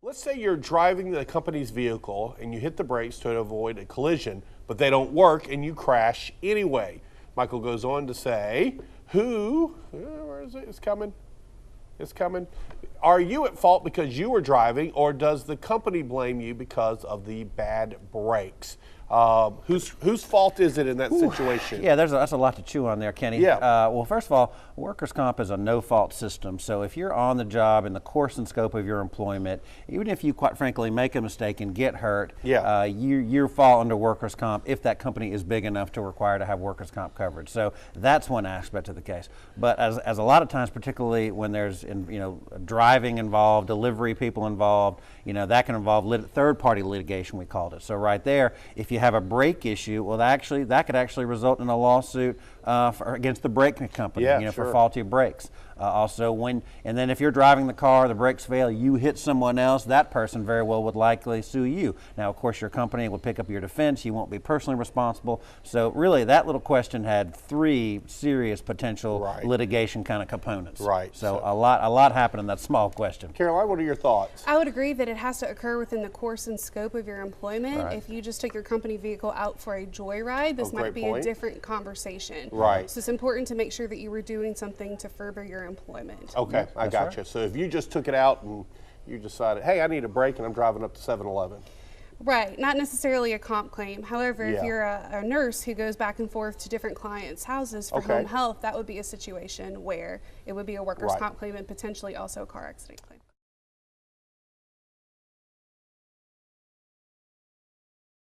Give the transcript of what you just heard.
Let's say you're driving the company's vehicle and you hit the brakes to avoid a collision, but they don't work and you crash anyway. Michael goes on to say, where is it? It's coming. It's coming. Are you at fault because you were driving, or does the company blame you because of the bad brakes? Whose fault is it in that situation? Yeah, that's a lot to chew on there, Kenny. Yeah. Well, first of all, workers' comp is a no-fault system. So if you're on the job in the course and scope of your employment, even if you, quite frankly, make a mistake and get hurt, yeah. You fall under workers' comp if that company is big enough to require to have workers' comp coverage. So that's one aspect of the case. But as a lot of times, particularly when there's driving involved, delivery people involved, that can involve third-party litigation, we called it. So right there, if you have a brake issue, well, that could actually result in a lawsuit against the brake company, sure. for faulty brakes. And then if you're driving the car, the brakes fail, you hit someone else, that person very well would likely sue you. Now, of course, your company would pick up your defense. You won't be personally responsible. So really, that little question had three serious potential litigation kind of components. Right. So a lot happened in that small question. Caroline, what are your thoughts? I would agree that it has to occur within the course and scope of your employment. Right. If you just took your company vehicle out for a joyride, this might be a different conversation. Right. So it's important to make sure that you were doing something to further your employment. Okay, I got you. So if you just took it out and you decided, hey, I need a break and I'm driving up to 7-Eleven. Right, not necessarily a comp claim. However, if you're a nurse who goes back and forth to different clients' houses for home health, that would be a situation where it would be a workers' comp claim and potentially also a car accident.